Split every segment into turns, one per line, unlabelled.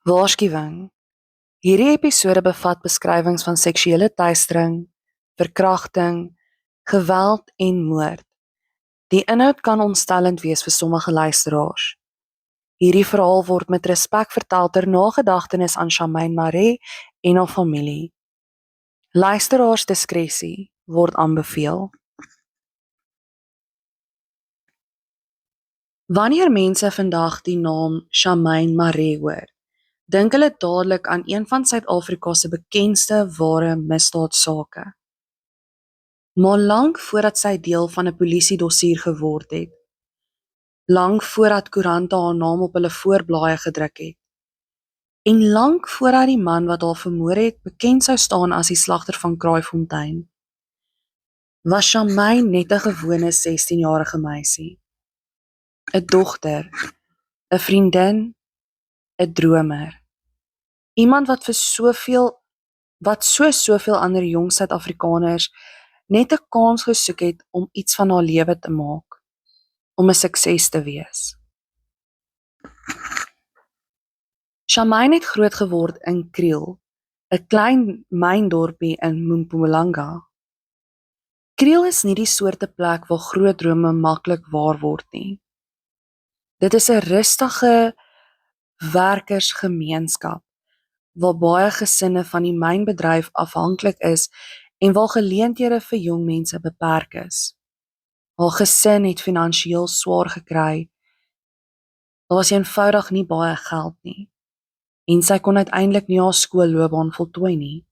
Waarskuwing. Hierdie episode bevat beskrywings van seksuele teistering, verkrachting, geweld en moord. Die inhoud kan ontstellend wees vir sommige luisteraars. Hierdie verhaal word met respek vertel ter nagedagtenis aan Shamaine Maree en haar familie. Luisteraars diskresie word aanbeveel. Wanneer mense vandag die naam Shamaine Maree hoor, dink hulle dadelik aan een van Suid-Afrika se bekendste ware misdaadsake. Maar lank voordat sy deel van 'n polisiedossier geword het, lank voordat koerante haar naam op hulle voorblaaie gedruk het, en lank voordat die man wat haar vermoor het bekend sou staan as die slagter van Kraaifontein, was Shamaine net 'n gewone 16-jarige meisie. 'n dogter, 'n vriendin, 'n dromer. Iemand wat soveel ander jong Suid-Afrikaners net 'n kans gesoek het om iets van haar lewe te maak, om 'n sukses te wees. Shamaine het groot geword in Kriel, 'n klein myndorpie in Mpumalanga. Kriel is nie die soorte plek waar groot drome maklik waar word nie. Dit is 'n rustige werkersgemeenskap waar baie gesinne van die mynbedryf afhanklik is en waar geleenthede vir jong mense beperk is. Haar gesin het finansiëel swaar gekry. Daar was eenvoudig nie baie geld nie en sy kon uiteindelik nie haar skoolloopbaan voltooi nie.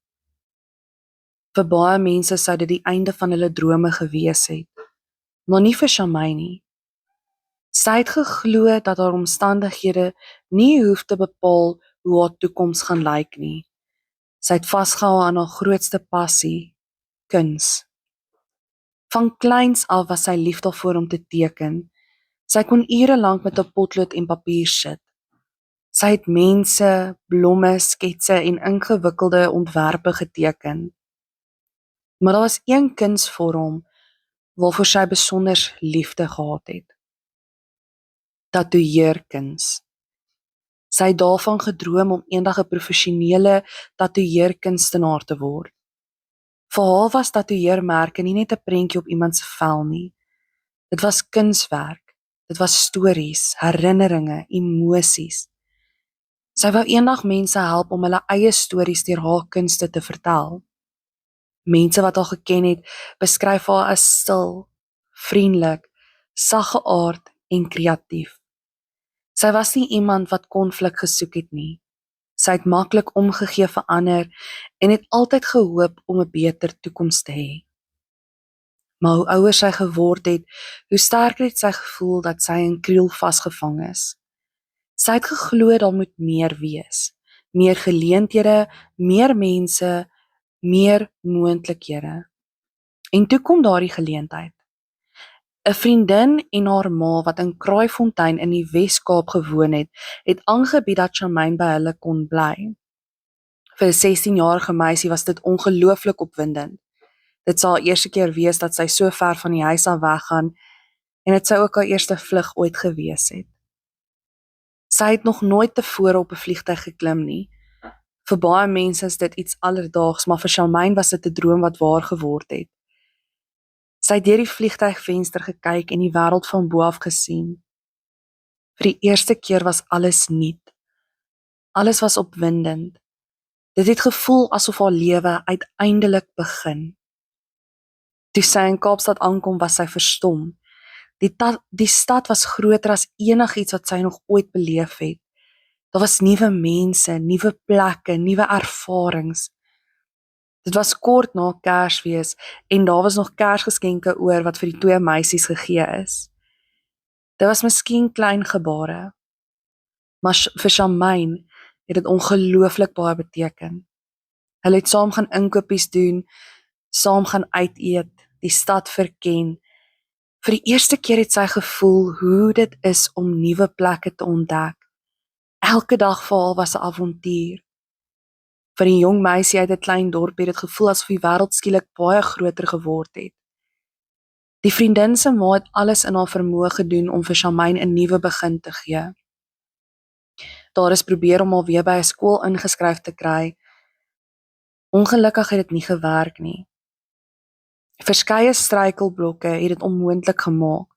Vir baie mense sou dit die einde van hulle drome gewees het, maar nie vir Shamaine nie. Sy het geglo dat haar omstandighede nie hoef te bepaal hoe haar toekoms gaan lyk nie. Sy het vasgehou aan haar grootste passie, kuns. Van kleins af was sy lief daarvoor om te teken. Sy kon ure lank met 'n potlood en papier sit. Sy het mense, blomme, sketse en ingewikkelde ontwerpe geteken. Maar daar was een kunsvorm waarvoor sy besonder liefde gehad het. Tatoeëerkuns. Sy het daarvan gedroom om eendag 'n professionele tatoeëerkunstenaar te word. Vir haar was tatoeëermerke nie net 'n prentjie op iemand se vel nie. Dit was kunswerk, dit was stories, herinneringe, emosies. Sy wou eendag mense help om hulle eie stories deur haar kunste te vertel. Mense wat haar geken het, beskryf haar as stil, vriendelik, saggeaard en kreatief. Sy was nie iemand wat konflik gesoek het nie. Sy het maklik omgegee vir ander en het altyd gehoop om 'n beter toekoms te hê. Maar hoe ouer sy geword het, hoe sterker het sy gevoel dat sy in Kriel vasgevang is. Sy het geglo daar moet meer wees, meer geleenthede, meer mense, meer moontlikhede. En toe kom daardie geleentheid. 'n Vriendin en haar ma wat in Kraaifontein in die Wes-Kaap gewoon het aangebied dat Shamaine by hulle kon bly. Vir 'n 16-jarige meisie was dit ongelooflik opwindend. Dit sou haar eerste keer wees dat sy so ver van die huis af weggaan en dit sou ook haar eerste vlug ooit gewees het. Sy het nog nooit tevore op 'n vliegtuig geklim nie. Vir baie mense is dit iets alledaags, maar vir Shamaine was dit 'n droom wat waar geword het. Sy het deur die vliegtuigvenster gekyk en die wêreld van bo af gesien. Vir die eerste keer was alles nuut. Alles was opwindend. Dit het gevoel asof haar lewe uiteindelik begin. Toe sy in Kaapstad aankom, was sy verstom. Die stad was groter as enigiets wat sy nog ooit beleef het. Daar was nuwe mense, nuwe plekke, nuwe ervarings. Dit was kort na Kersfees en daar was nog Kersgeskenke oor wat vir die twee meisies gegee is. Dit was miskien klein gebare, maar vir Shamaine het dit ongelooflik baie beteken. Hulle het saam gaan inkopies doen, saam gaan uit eet, die stad verken. Vir die eerste keer het sy gevoel hoe dit is om nuwe plekke te ontdek. Elke dag vir haar was 'n avontuur. Vir 'n jong meisie uit 'n klein dorp het dit gevoel asof die wêreld skielik baie groter geword het. Die vriendin se ma het alles in haar vermoë gedoen om vir Shamaine 'n nuwe begin te gee. Daar is probeer om haar weer by 'n skool ingeskryf te kry. Ongelukkig het dit nie gewerk nie. Verskeie struikelblokke het dit onmoontlik gemaak.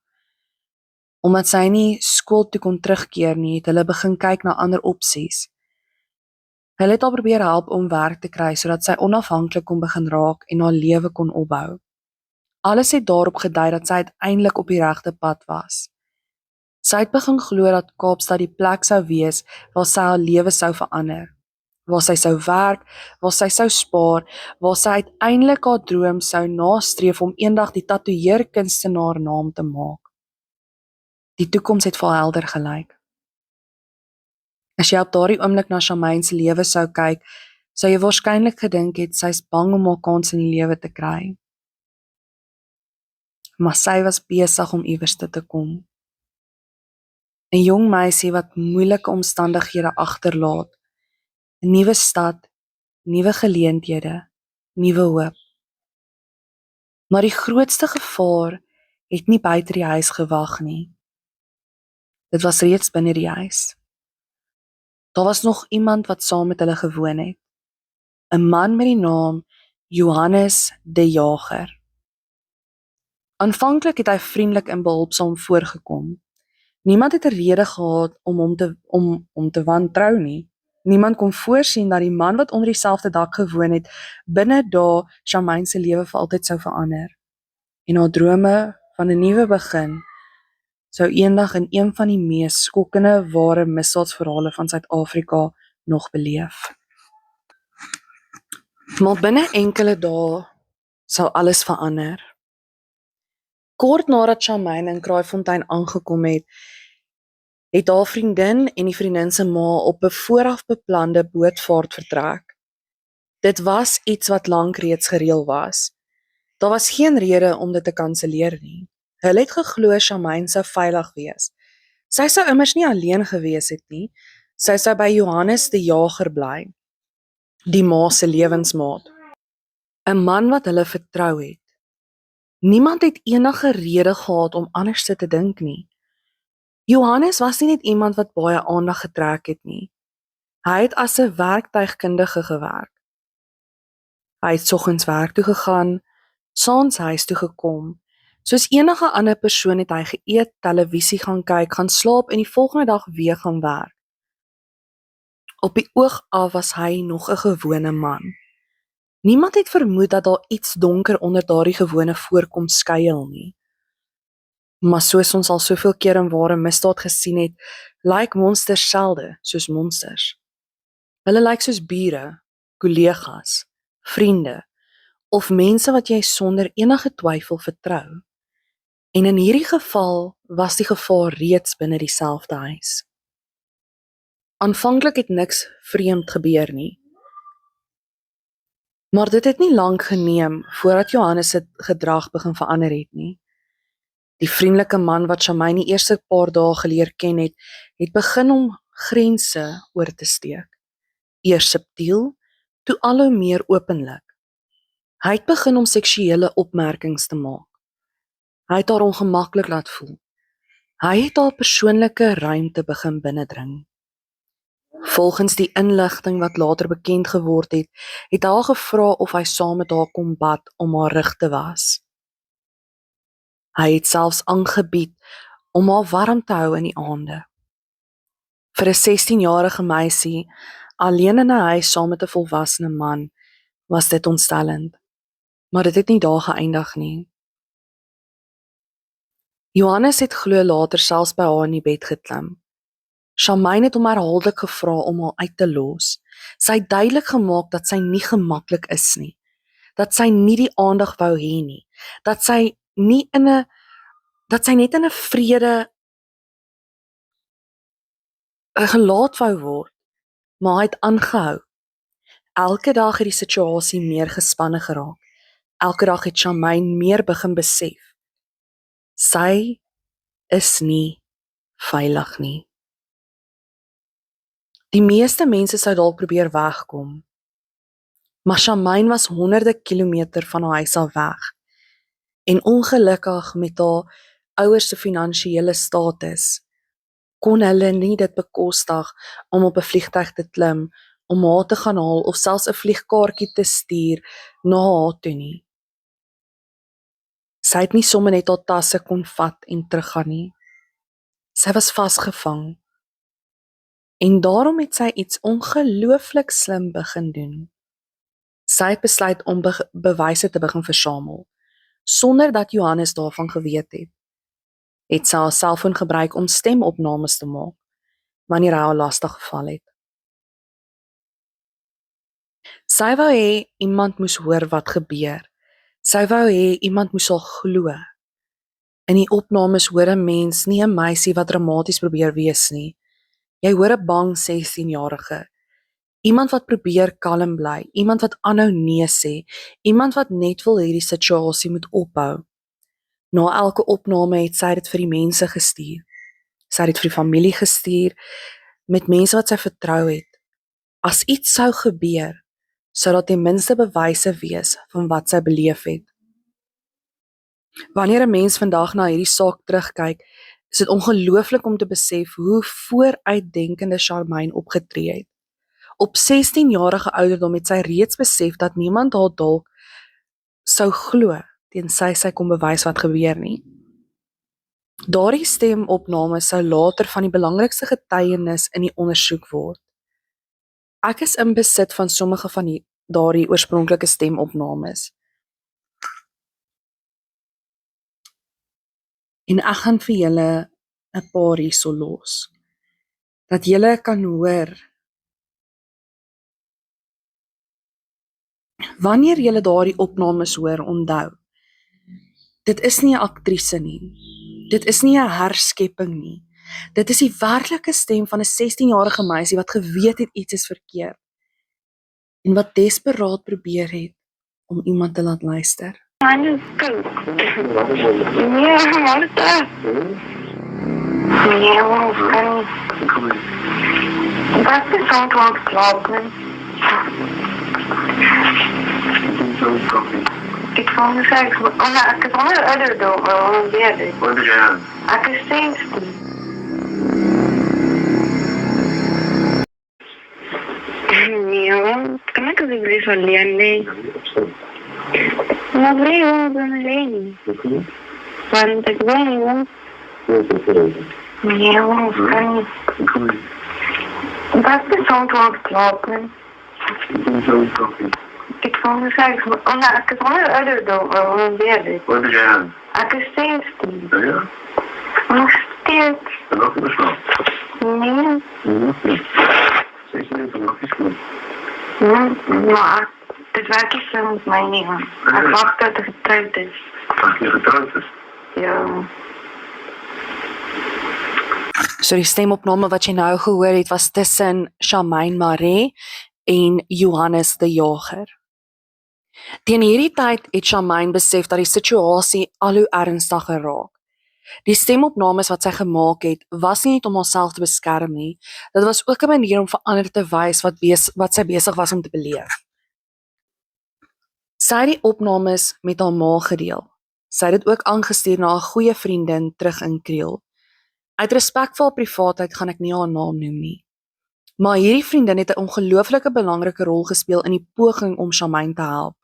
Omdat sy nie skool toe kon terugkeer nie, het hulle begin kyk na ander opsies. Hulle het haar probeer help om werk te kry sodat sy onafhanklik kon begin raak en haar lewe kon opbou. Alles het daarop gedui dat sy uiteindelik op die regte pad was. Sy het begin glo dat Kaapstad die plek sou wees waar sy haar lewe sou verander, waar sy sou werk, waar sy sou spaar, waar sy uiteindelik haar droom sou nastreef om eendag die tatoeëerkunstenaar naam te maak. Die toekoms het vir haar helder gelyk. As jy op daardie oomblik na Charmaine se lewe sou kyk, sou jy waarskynlik gedink het sy's bang om haar kans in die lewe te kry. Maar sy was besig om iewers te kom. 'n Jong meisie wat moeilike omstandighede agterlaat. 'n Nuwe stad, nuwe geleenthede, nuwe hoop. Maar die grootste gevaar het nie buite die huis gewag nie. Dit was reeds binne die huis. Daar was nog iemand wat saam met hulle gewoon het. 'n Man met die naam Johannes de Jager. Aanvanklik het hy vriendelik en behulpsaam voorgekom. Niemand het 'n rede gehad om hom te wantrou nie. Niemand kon voorsien dat die man wat onder dieselfde dak gewoon het, binne dae Charmaine se lewe vir altyd sou verander. En haar drome van 'n nuwe begin sou eendag in een van die mees skokkende ware misdaadsverhale van Suid-Afrika nog beleef. Maar binne enkele dae sou alles verander. Kort nadat Charmaine in Kraaifontein aangekom het haar vriendin en die vriendin se ma op 'n vooraf beplande bootvaart vertrek. Dit was iets wat lank reeds gereël was. Daar was geen rede om dit te kanselleer nie. Hulle het geglo Charmaine sou veilig wees. Sy sou immers nie alleen gewees het nie. Sy sou by Johannes de Jager bly, die ma se lewensmaat. 'n Man wat hulle vertrou het. Niemand het enige rede gehad om anders te dink nie. Johannes was nie net iemand wat baie aandag getrek het nie. Hy het as 'n werktuigkundige gewerk. Hy het soggens werk toe gegaan, saans huis toe gekom. Soos enige ander persoon het hy geëet, televisie gaan kyk, gaan slaap en die volgende dag weer gaan werk. Op die oog af was hy nog 'n gewone man. Niemand het vermoed dat daar iets donker onder daardie gewone voorkoms skuil nie. Maar soos ons al soveel keer in ware misdaad gesien het, lyk monsters selde soos monsters. Hulle lyk soos bure, kollegas, vriende of mense wat jy sonder enige twyfel vertrou. En in hierdie geval was die gevaar reeds binne dieselfde huis. Aanvanklik het niks vreemd gebeur nie. Maar dit het nie lank geneem voordat Johannes se gedrag begin verander het nie. Die vriendelike man wat Charmaine die eerste paar dae geleer ken het begin om grense oor te steek. Eers subtiel, toe al hoe meer openlik. Hy het begin om seksuele opmerkings te maak. Hy het haar ongemaklik laat voel. Hy het haar persoonlike ruimte begin binnendring. Volgens die inligting wat later bekend geword het hy haar gevra of hy saam met haar kom bad om haar rug te was. Hy het selfs aangebied om haar warm te hou in die aande. Vir 'n 16-jarige meisie, alleen in 'n huis saam met 'n volwasse man, was dit ontstellend. Maar dit het nie daar geëindig nie. Johannes het glo later selfs by haar in die bed geklim. Charmaine het hom herhaaldelik gevra om haar uit te los. Sy het duidelik gemaak dat sy nie gemaklik is nie, dat sy nie die aandag wou hê nie, dat sy net in 'n vrede gelaat wou word, maar hy het aangehou. Elke dag het die situasie meer gespanne geraak. Elke dag het Charmaine meer begin besef. Sy is nie veilig nie. Die meeste mense sou dalk probeer wegkom. Maar Charmaine was honderde kilometer van haar huis af weg. En ongelukkig met haar ouers se finansiële status, kon hulle nie dit bekostig om op 'n vliegtuig te klim, om haar te gaan haal of selfs 'n vliegkaartjie te stuur na haar toe nie. Sy het nie sommer net haar tasse kon vat en teruggaan nie. Sy was vasgevang. En daarom het sy iets ongelooflik slim begin doen. Sy het besluit om bewyse te begin versamel, sonder dat Johannes daarvan geweet het. Het sy haar selfoon gebruik om stemopnames te maak, wanneer hy haar lastig geval het. Sy wou hê iemand moes hoor wat gebeur. Sy wou hê iemand moes haar glo. In die opnames hoor 'n mens nie 'n meisie wat dramaties probeer wees nie. Jy hoor 'n bang 16-jarige. Iemand wat probeer kalm bly, iemand wat aanhou nee sê, iemand wat net wil hê die situasie moet ophou. Na elke opname het sy dit vir die mense gestuur. Sy het dit vir die familie gestuur, met mense wat sy vertrou het. As iets sou gebeur, sou daar ten minste bewyse wees van wat sy beleef het. Wanneer 'n mens vandag na hierdie saak terugkyk, is dit ongelooflik om te besef hoe vooruitdenkende Charmaine opgetree het. Op 16-jarige ouderdom het sy reeds besef dat niemand haar dalk sou glo tensy sy kon bewys wat gebeur nie. Daardie stemopname sou later van die belangrikste getuienis in die ondersoek word. Ek is in besit van sommige van daardie oorspronklike stemopnames. En ek gaan vir julle 'n paar hierso los, dat julle kan hoor. Wanneer julle daardie opnames hoor, onthou, dit is nie 'n aktrise nie. Dit is nie 'n herskepping nie. Dit is die werklike stem van 'n 16-jarige meisie wat geweet het iets is verkeerd en wat desperaat probeer het om iemand te laat luister.
Nee, wat is dat? Nee, wat is dat wat klopt? Ik vond het eigenlijk, ik heb al ouder door, wat weer ik. Wat is dat? Ik is 16. Nee, kan ik alsjeblieft alleen nee? Maar vrij wel dan alleen. Want ik wil niet wel. Nee, wat kan niet. Dat is zo'n wat klopt. Ik vond het eigenlijk, ik heb al ouder door, wat weer ik.
Wat is dat?
Ik is 16.
Ja?
Nog steeds.
En wat is dat?
Nee.
16 nog is goed.
Maar dit werkt niet zo met mij niet. Ik wacht dat het getrouwd is.
Als je getrouwd is.
Ja.
So die stemopname wat jy nou gehoor het, was tussen Charmaine Maree en Johannes de Jager. Teen hierdie tyd het Charmaine besef dat die situasie al hoe ernstiger raak. Die stemopnames wat sy gemaak het, was nie net om haarself te beskerm nie, dit was ook 'n manier om vir ander te wys wat sy besig was om te beleef. Sy het die opnames met haar ma gedeel. Sy het dit ook aangestuur na 'n goeie vriendin terug in Kriel. Uit respek vir haar privaatheid gaan ek nie haar naam noem nie. Maar hierdie vriendin het 'n ongelooflike belangrike rol gespeel in die poging om Charmaine te help.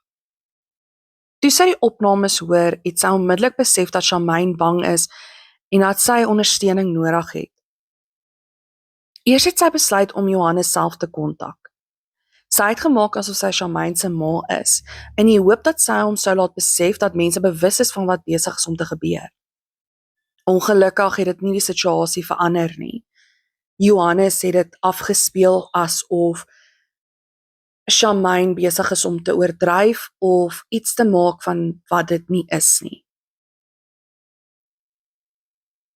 Toe sy die opnames hoor, het sy onmiddellik besef dat Charmaine bang is en dat sy ondersteuning nodig het. Eers het sy besluit om Johannes self te kontak. Sy het gemaak asof sy Charmaine se ma is, in die hoop dat sy hom sou laat besef dat mense bewus is van wat besig is om te gebeur. Ongelukkig het dit nie die situasie verander nie. Johannes het dit afgespeel asof Charmaine besig is om te oordryf of iets te maak van wat dit nie is nie.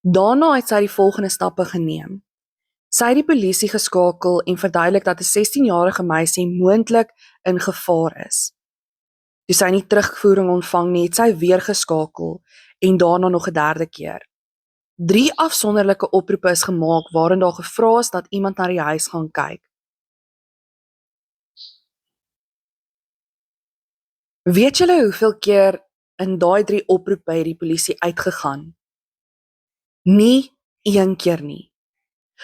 Daarna het sy die volgende stappe geneem. Sy het die polisie geskakel en verduidelik dat 'n 16-jarige meisie moontlik in gevaar is. Toe sy nie terugvoering ontvang nie, het sy weer geskakel en daarna nog 'n derde keer. 3 afsonderlike oproepe is gemaak waarin daar gevra is dat iemand na die huis gaan kyk. Weet julle hoeveel keer in daai 3 oproepe het die polisie uitgegaan? Nie een keer nie.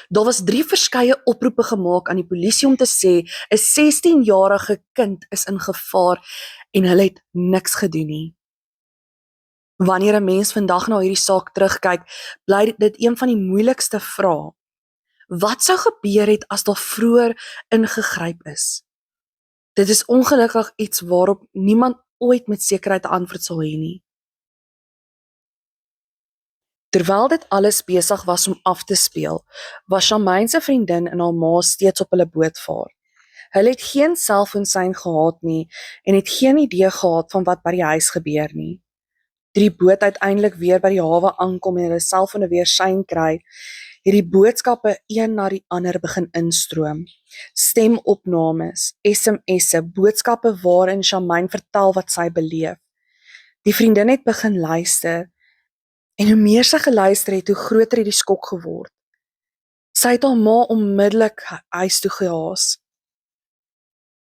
Daar was 3 verskeie oproepe gemaak aan die polisie om te sê 'n 16-jarige kind is in gevaar en hulle het niks gedoen nie. Wanneer 'n mens vandag na hierdie saak terugkyk, bly dit een van die moeilikste vrae. Wat sou gebeur het as daar vroeër ingegryp is? Dit is ongelukkig iets waarop niemand ooit met sekerheid 'n antwoord sal hê nie. Terwyl dit alles besig was om af te speel, was Shamaine se vriendin en haar ma steeds op hulle boot vaar. Hulle het geen selfoonsein gehad nie en het geen idee gehad van wat by die huis gebeur nie. Toe die boot uiteindelik weer by die hawe aankom en hulle selfone weer sein kry, het die boodskappe een na die ander begin instroom. Stemopnames, SMS'e, boodskappe waarin Shamaine vertel wat sy beleef. Die vriendin het begin luister en hoe meer sy geluister het, hoe groter het die skok geword. Sy het haar ma onmiddellik huis toe gehaas.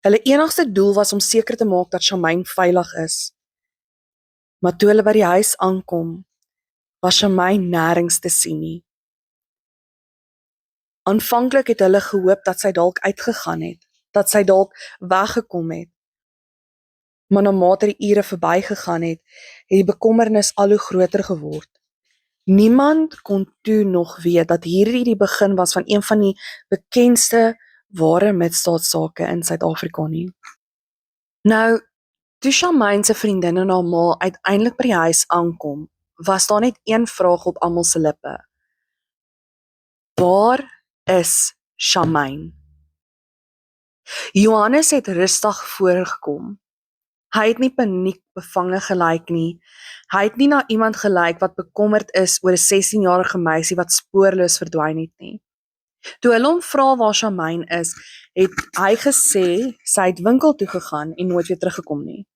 Hulle enigste doel was om seker te maak dat Shamaine veilig is. Maar toe hulle by die huis aankom, was Shamaine nêrens te sien nie. Aanvanklik het hulle gehoop dat sy dalk uitgegaan het, dat sy dalk weggekom het. Maar na mate die ure verbygegaan het die bekommernis al hoe groter geword. Niemand kon toe nog weet dat hierdie die begin was van een van die bekendste ware misdaadsake in Suid-Afrika nie. Nou, toe Shamaine se vriendin en haar ma uiteindelik by die huis aankom, was daar net een vraag op almal se lippe. Waar is Shamaine? Johannes het rustig voorgekom. Hy het nie paniek bevange gelyk nie. Hy het nie na iemand gelyk wat bekommerd is oor 'n 16-jarige meisie wat spoorloos verdwyn het nie. Toe hulle hom vra waar Shamaine is, het hy gesê sy het winkel toe gegaan en nooit weer teruggekom nie.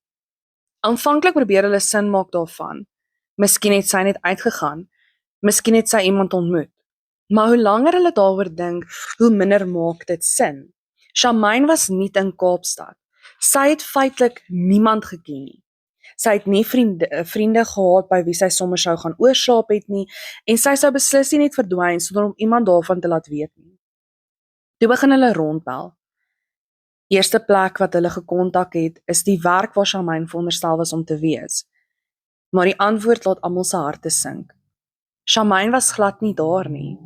Aanvanklik probeer hulle sin maak daarvan. Miskien het sy net uitgegaan. Miskien het sy iemand ontmoet. Maar hoe langer hulle daaroor dink, hoe minder maak dit sin. Shamaine was nie in Kaapstad. Sy het feitelik niemand geken nie. Sy het nie vriende gehad by wie sy sommer sou gaan oorslaap het nie, en sy sou beslis nie net verdwyn sonder om iemand daarvan te laat weet nie. Toe begin hulle rondbel. Eerste plek wat hulle gekontak het, is die werk waar Shamaine veronderstel was om te wees. Maar die antwoord laat almal se harte sink. Shamaine was glad nie daar nie.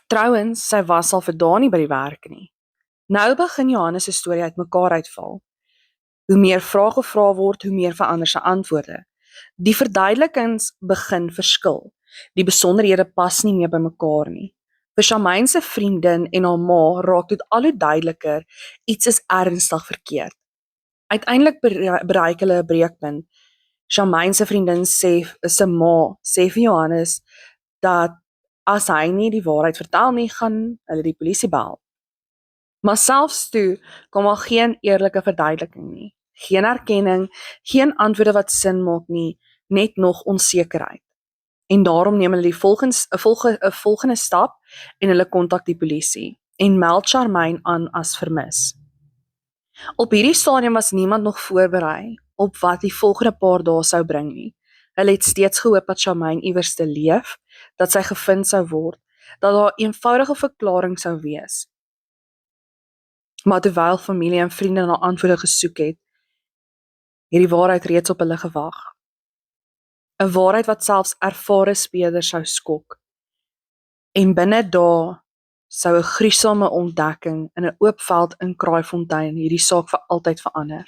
Trouwens, sy was al vir dae nie by die werk nie. Nou begin Johannes se storie uitmekaar uitval. Hoe meer vrae gevra word, hoe meer verander sy antwoorde. Die verduidelikings begin verskil. Die besonderhede pas nie meer by mekaar nie. Vir Shamaine se vriendin en haar ma raak dit al hoe duideliker, iets is ernstig verkeerd. Uiteindelik bereik hulle 'n breekpunt. Shamaine se vriendin se ma sê vir Johannes dat as hy nie die waarheid vertel nie, gaan hulle die polisie bel. Maar selfs toe kom daar geen eerlike verduideliking nie. Geen erkenning, geen antwoorde wat sin maak nie, net nog onsekerheid. En daarom neem hulle die volgende stap en hulle kontak die polisie en meld Shamaine aan as vermis. Op hierdie stadium was niemand nog voorberei op wat die volgende paar dae sou bring nie. Hulle het steeds gehoop dat Shamaine iewers te leef, dat sy gevind sou word, dat daar 'n eenvoudige verklaring sou wees. Maar terwyl familie en vriende na antwoorde gesoek het die waarheid reeds op hulle gewag. 'n Waarheid wat selfs ervare speurders sou skok. En binne dae sou 'n gruisame ontdekking in 'n oop veld in Kraaifontein hierdie saak vir altyd verander.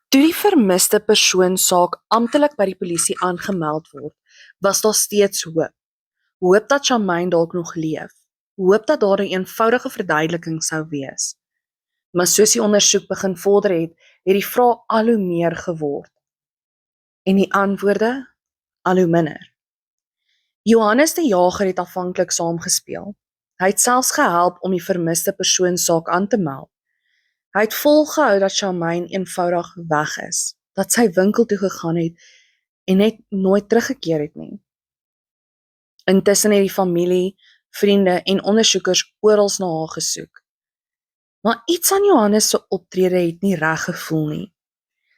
Toe die vermiste persoon saak amptelik by die polisie aangemeld word, was daar steeds hoop. Hoop dat Shamaine dalk nog leef. Hoop dat daar 'n eenvoudige verduideliking sou wees. Maar soos die ondersoek begin vorder het die vrae al hoe meer geword. En die antwoorde al hoe minder. Johannes die Jager het afhanklik saamgespeel. Hy het selfs gehelp om die vermiste persoon saak aan te meld. Hy het volgehou dat Shamaine eenvoudig weg is, dat sy winkel toe gegaan het en net nooit teruggekeer het nie. Intussen het die familie, vriende en ondersoekers oral na haar gesoek. Maar iets aan Johannes se optrede het nie reg gevoel nie.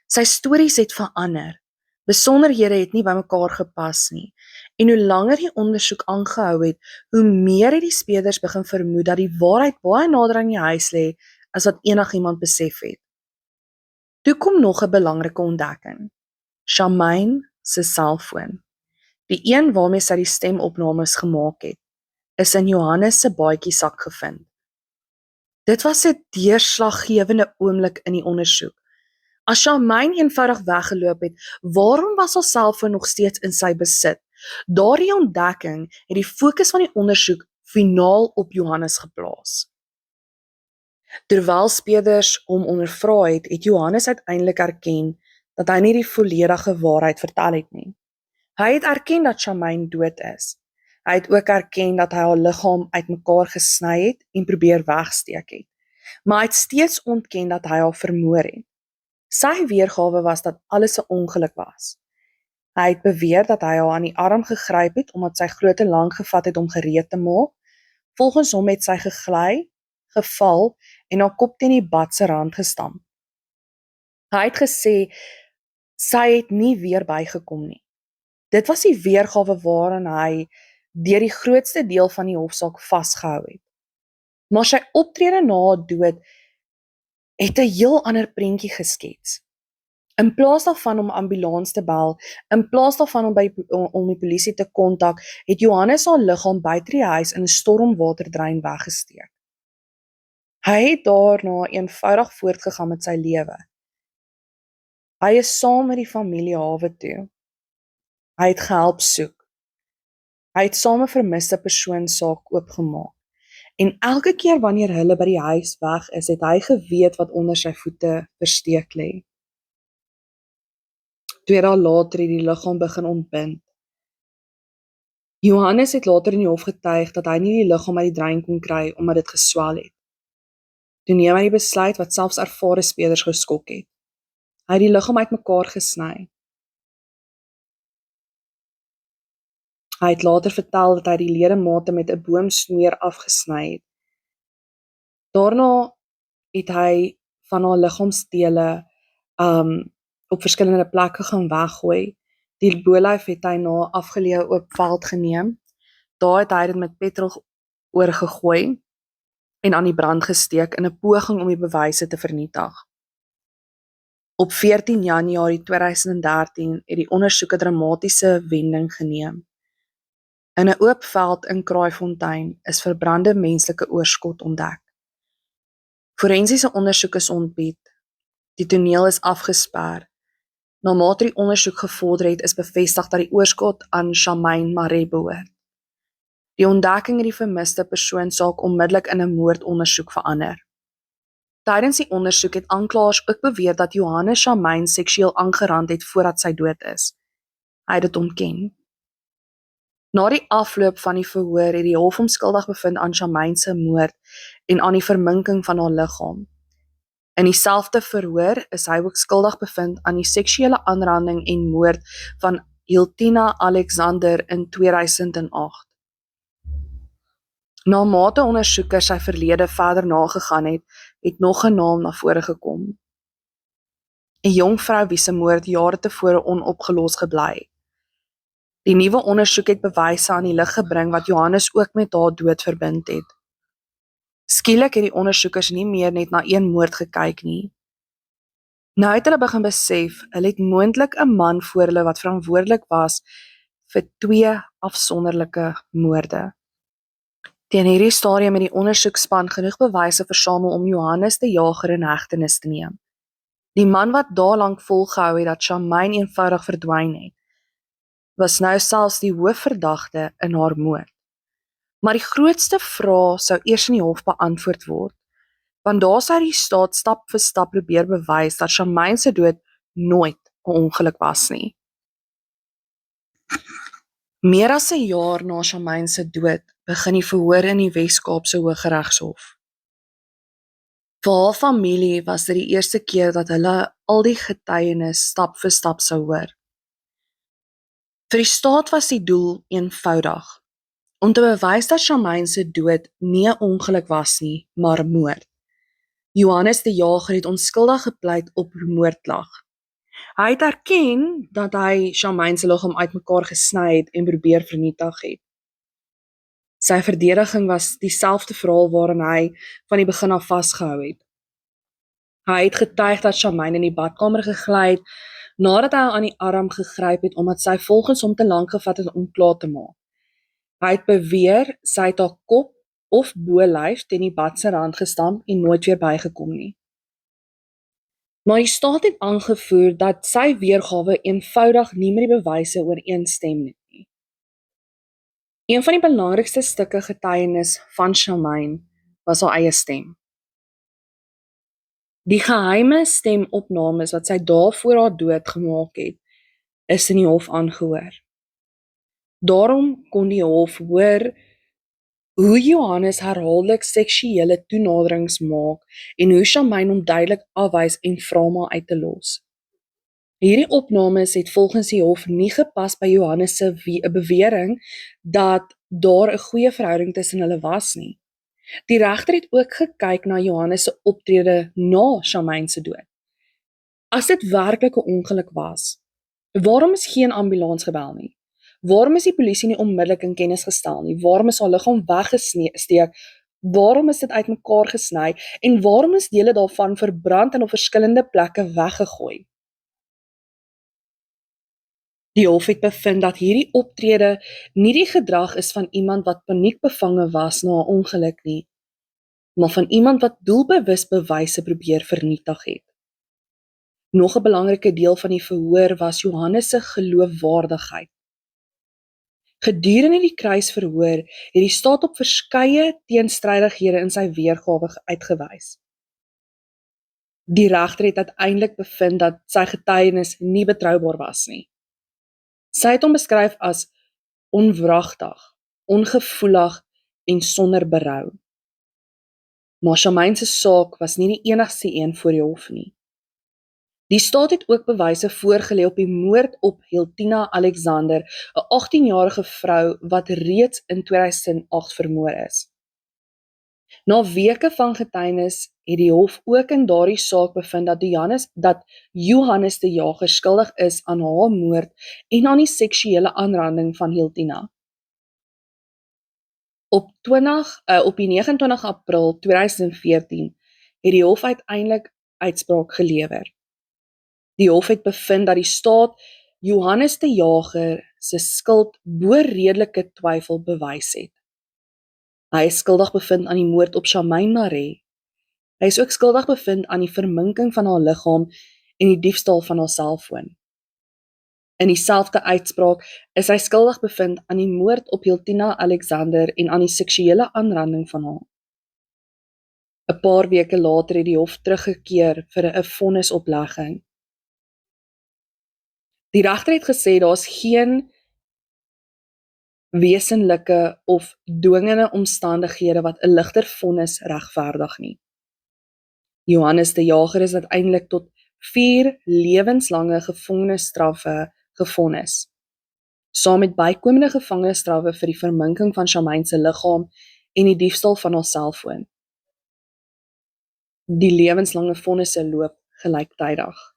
Sy stories het verander. Besonderhede het nie by mekaar gepas nie En hoe langer die ondersoek aangehou het, hoe meer het die speurders begin vermoed dat die waarheid baie nader aan die huis lê as wat enigiemand besef het. Toe kom nog 'n belangrike ontdekking. Charmaine se selfoon, die een waarmee sy die stemopnames gemaak het, is in Johannes se baadjiesak gevind. Dit was 'n deurslaggewende oomblik in die ondersoek. As Charmaine eenvoudig weggeloop het, waarom was haar selfoon nog steeds in sy besit? Daardie ontdekking het die fokus van die ondersoek finaal op Johannes geplaas. Terwyl speurders hom ondervra het, het Johannes uiteindelik erken dat hy nie die volledige waarheid vertel het nie. Hy het erken dat Charmaine dood is. Hy het ook erken dat hy haar liggaam uitmekaar gesny het en probeer wegsteek het. Maar hy het steeds ontken dat hy haar vermoor het. Sy weergawe was dat alles 'n ongeluk was. Hy het beweer dat hy haar aan die arm gegryp het omdat sy groot te lank gevat het om gereed te maak. Volgens hom het sy gegly, geval en haar kop teen die bad se rand gestamp. Hy het gesê sy het nie weer bygekom nie. Dit was die weergawe waaraan hy deur die grootste deel van die hofsaak vasgehou het. Maar sy optrede na haar dood het 'n heel ander prentjie geskets. In plaas daarvan om ambulans te bel, in plaas daarvan om die polisie te kontak, het Johannes haar liggaam buite die huis in 'n stormwaterdrein weggesteek. Hy het daarna eenvoudig voortgegaan met sy lewe. Hy is saam met die familie hawe toe. Hy het gehelp soek. Hy het saam 'n vermiste persoon saak oopgemaak. En elke keer wanneer hulle by die huis weg is, het hy geweet wat onder sy voete versteek lê. 2 dae later het die liggaam begin ontbind. Johannes het later in die hof getuig dat hy nie die liggaam uit die drein kon kry omdat dit geswel het. Toe neem hy die besluit wat selfs ervare speurders geskok het. Hy het die liggaam uitmekaar gesny. Hy het later vertel dat hy die ledemate met 'n boomsnoer afgesny het. Daarna het hy van haar liggaamsdele op verskillende plekke gaan weggooi. Die bolyf het hy na 'n afgeleë oop veld geneem. Daar het hy dit met petrol oorgegooi en aan die brand gesteek in 'n poging om die bewyse te vernietig. Op 14 Januarie 2013 het die ondersoek 'n dramatiese wending geneem. In 'n oop veld in Kraaifontein is verbrande menslike oorskot ontdek. Forensiese ondersoek is ontbied. Die toneel is afgesper. Naarmate die ondersoek gevorder het, is bevestig dat die oorskot aan Charmaine Maree behoort. Die ontdekking het die vermiste persoon saak onmiddellik in 'n moordondersoek verander. Tydens die ondersoek het aanklaers ook beweer dat Johannes Charmaine seksueel aangerand het voordat sy dood is. Hy het dit ontken. Na die afloop van die verhoor het die hof hom skuldig bevind aan Charmaine se moord en aan die verminking van haar liggaam. In dieselfde verhoor is hy ook skuldig bevind aan die seksuele aanranding en moord van Hiltina Alexander in 2008. Na mate ondersoekers sy verlede verder nagegaan het nog 'n naam na vore gekom. 'n Jong vrou wie se moord jare tevore onopgelos gebly het. Die nuwe ondersoek het bewyse aan die lig gebring wat Johannes ook met haar dood verbind het. Skielik het die ondersoekers nie meer net na een moord gekyk nie. Nou het hulle begin besef, hulle het moontlik 'n man voor hulle wat verantwoordelik was vir 2 afsonderlike moorde. Teen hierdie stadium het die ondersoekspan genoeg bewyse versamel om Johannes die Jager in hegtenis te neem. Die man wat daarlank volgehou het dat Charmaine eenvoudig verdwyn het, was nou selfs die hoofverdagte in haar moord. Maar die grootste vraag sou eers in die hof beantwoord word, want daar sou die staat stap vir stap probeer bewys dat Charmaine se dood nooit 'n ongeluk was nie. Meer as 'n jaar na Charmaine se dood begin die verhoor in die Wes-Kaapse Hooggeregshof. Vir haar familie was dit die eerste keer dat hulle al die getuienis stap vir stap sou hoor. Vir die staat was die doel eenvoudig, om te bewys dat Charmaine se dood nie 'n ongeluk was nie, maar moord. Johannes die Jager het onskuldig gepleit op moordklag. Hy het erken dat hy Charmaine se liggaam uitmekaar gesny het en probeer vernietig het. Sy verdediging was dieselfde verhaal waarin hy van die begin af vasgehou het. Hy het getuig dat Charmaine in die badkamer gegly het nadat hy haar aan die arm gegryp het omdat sy volgens hom te lank gevat het om klaar te maak. Hy het beweer sy het haar kop of bolyf teen die bad se rand gestamp en nooit weer bygekom nie. Maar die staat het aangevoer dat sy weergawe eenvoudig nie met die bewyse ooreenstem nie. Een van die belangrikste stukke getuienis van Charmaine was haar eie stem. Die geheime stemopnames wat sy dae voor haar dood gemaak het, is in die hof aangehoor. Daarom kon die hof hoor hoe Johannes herhaaldelik seksuele toenaderings maak en hoe Charmaine hom duidelik afwys en vra om haar uit te los. Hierdie opnames het volgens die hof nie gepas by Johannes se bewering dat daar 'n goeie verhouding tussen hulle was nie. Die regter het ook gekyk na Johannes se optrede na Charmaine se dood. As dit werklik 'n ongeluk was, waarom is geen ambulans gebel nie? Waarom is die polisie nie onmiddellik in kennis gestel nie? Waarom is haar liggaam weggesteek? Waarom is dit uitmekaar gesny? En waarom is dele daarvan verbrand en op verskillende plekke weggegooi? Die hof het bevind dat hierdie optrede nie die gedrag is van iemand wat paniekbevange was na 'n ongeluk nie, maar van iemand wat doelbewus bewyse probeer vernietig het. Nog 'n belangrike deel van die verhoor was Johannes se geloofwaardigheid. Gedurende die kruisverhoor het die staat op verskeie teenstrydighede in sy weergawe uitgewys. Die regter het uiteindelik bevind dat sy getuienis nie betroubaar was nie. Sy het hom beskryf as onwragtig, ongevoelig en sonder berou. Maar Charmaine se saak was nie die enigste een voor die hof nie. Die staat het ook bewyse voorgelê op die moord op Hiltina Alexander, 'n 18-jarige vrou wat reeds in 2008 vermoor is. Na weke van getuienis het die hof ook in daardie saak bevind dat Johannes de Jager skuldig is aan haar moord en aan die seksuele aanranding van Hiltina. Op die 29 April 2014 het die hof uiteindelik uitspraak gelewer. Die hof het bevind dat die staat Johannes de Jager se skuld bo redelike twyfel bewys het. Hy is skuldig bevind aan die moord op Charmaine Maree. Hy is ook skuldig bevind aan die verminking van haar liggaam en die diefstal van haar selfoon. In dieselfde uitspraak is hy skuldig bevind aan die moord op Hiltina Alexander en aan die seksuele aanranding van haar. 'n Paar weke later het die hof teruggekeer vir 'n vonnisoplegging. Die regter het gesê daar is geen wesenlike of dwingende omstandighede wat 'n ligter vonnis regverdig nie. Johannes de Jager is uiteindelik tot 4 lewenslange gevangenisstraffe gevonnis, saam met bykomende gevangenisstraffe vir die verminking van Charmaine se liggaam en die diefstal van haar selfoon. Die lewenslange vonnisse loop gelyktydig.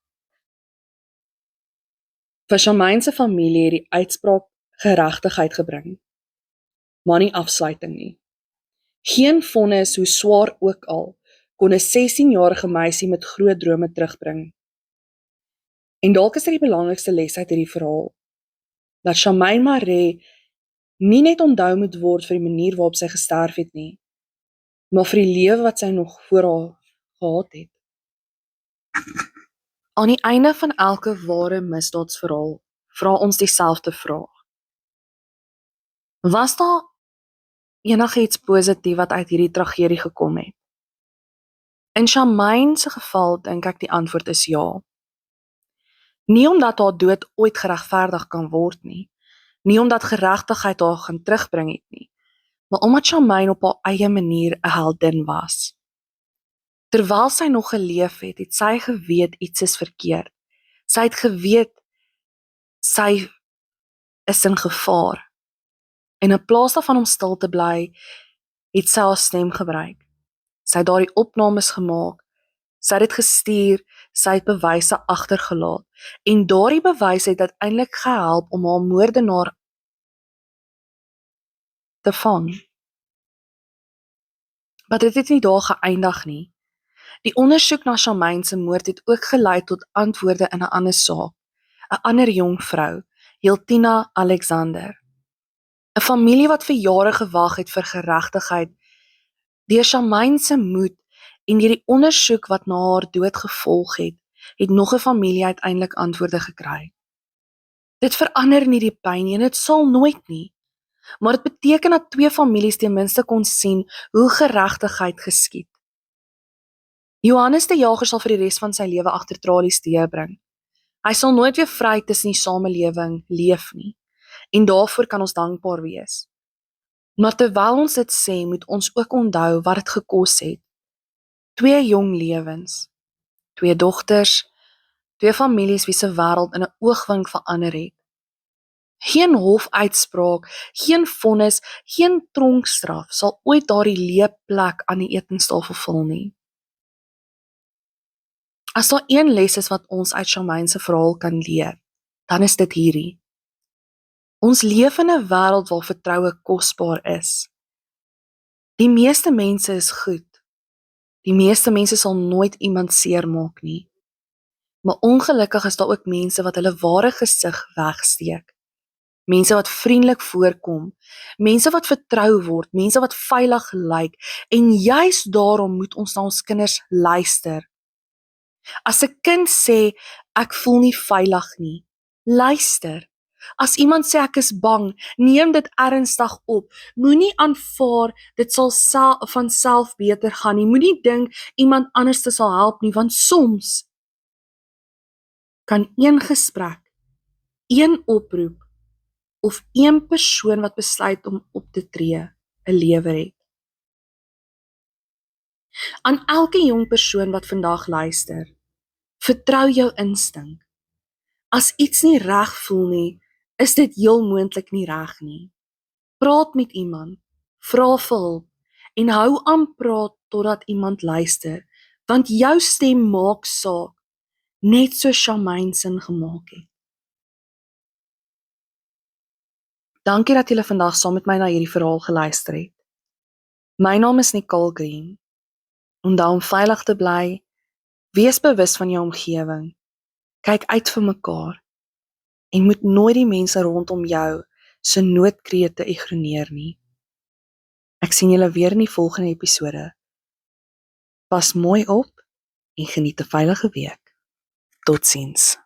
Vir Charmaine se familie het die uitspraak geregtigheid gebring, maar nie afsluiting nie. Geen vonnis, hoe swaar ook al, kon 'n 16-jarige meisie met groot drome terugbring. En dalk is dit die belangrikste les uit hierdie verhaal, dat Charmaine Maree nie net onthou moet word vir die manier waarop sy gesterf het nie, maar vir die lewe wat sy nog voor haar gehad het. Aan die einde van elke ware misdaadsverhaal vra ons dieselfde vraag. Was daar enigiets positief wat uit hierdie tragedie gekom het? In Charmaine se geval dink ek die antwoord is ja. Nie omdat haar dood ooit geregverdig kan word nie omdat geregtigheid haar gaan terugbring het nie, maar omdat Charmaine op haar eie manier 'n heldin was. Terwyl sy nog geleef het, het sy geweet iets is verkeerd. Sy het geweet sy is in gevaar. En in plaas daarvan om stil te bly, het sy haar stem gebruik. Sy het daardie opnames gemaak, sy het dit gestuur, Sy het bewyse agtergelaat en daardie bewyse het uiteindelik gehelp om haar moordenaar te vang. Maar dit het nie daar geëindig nie. Die ondersoek na Charmaine se moord het ook gelei tot antwoorde in 'n ander saak. 'n Ander jong vrou, Hiltina Alexander. 'n Familie wat vir jare gewag het vir geregtigheid. Deur Charmaine se moed en deur die ondersoek wat na haar dood gevolg het nog 'n familie uiteindelik antwoorde gekry. Dit verander nie die pyn nie en dit sal nooit nie. Maar dit beteken dat twee families ten minste kon sien hoe geregtigheid geskied. Johannes die Jager sal vir die res van sy lewe agter tralies deurbring. Hy sal nooit weer vry tussen die samelewing leef nie. En daarvoor kan ons dankbaar wees. Maar terwyl ons dit sê, moet ons ook onthou wat dit gekos het. 2 jong lewens, 2 dogters, 2 families wie se wêreld in 'n oogwink verander het. Geen hofuitspraak, geen vonnis, geen tronkstraf sal ooit daardie leë plek aan die etenstafel vul nie. As daar een les is wat ons uit Charmaine se verhaal kan leer, dan is dit hierdie. Ons leef in 'n wêreld waar vertroue kosbaar is. Die meeste mense is goed. Die meeste mense sal nooit iemand seermaak nie. Maar ongelukkig is daar ook mense wat hulle ware gesig wegsteek. Mense wat vriendelik voorkom, mense wat vertrou word, mense wat veilig lyk, en juis daarom moet ons na ons kinders luister. As 'n kind sê, ek voel nie veilig nie, luister. As iemand sê ek is bang, neem dit ernstig op. Moenie aanvaar dit sal van self beter gaan nie. Moenie dink iemand anders te sal help nie, want soms kan een gesprek, een oproep of een persoon wat besluit om op te tree 'n lewe red. Aan elke jong persoon wat vandag luister, vertrou jou instink. As iets nie reg voel nie, is dit heel moontlik nie reg nie. Praat met iemand, vra vir hulp en hou aan praat totdat iemand luister, want jou stem maak saak, net so Charmaine sin gemaak het. Dankie dat julle vandag saam met my na hierdie verhaal geluister het. My naam is Nicole Green. Onthou om veilig te bly, wees bewus van jou omgewing, kyk uit vir mekaar en moet nooit die mense rondom jou se noodkrete ignoreer nie. Ek sien julle weer in die volgende episode. Pas mooi op en geniet 'n veilige week. Totsiens.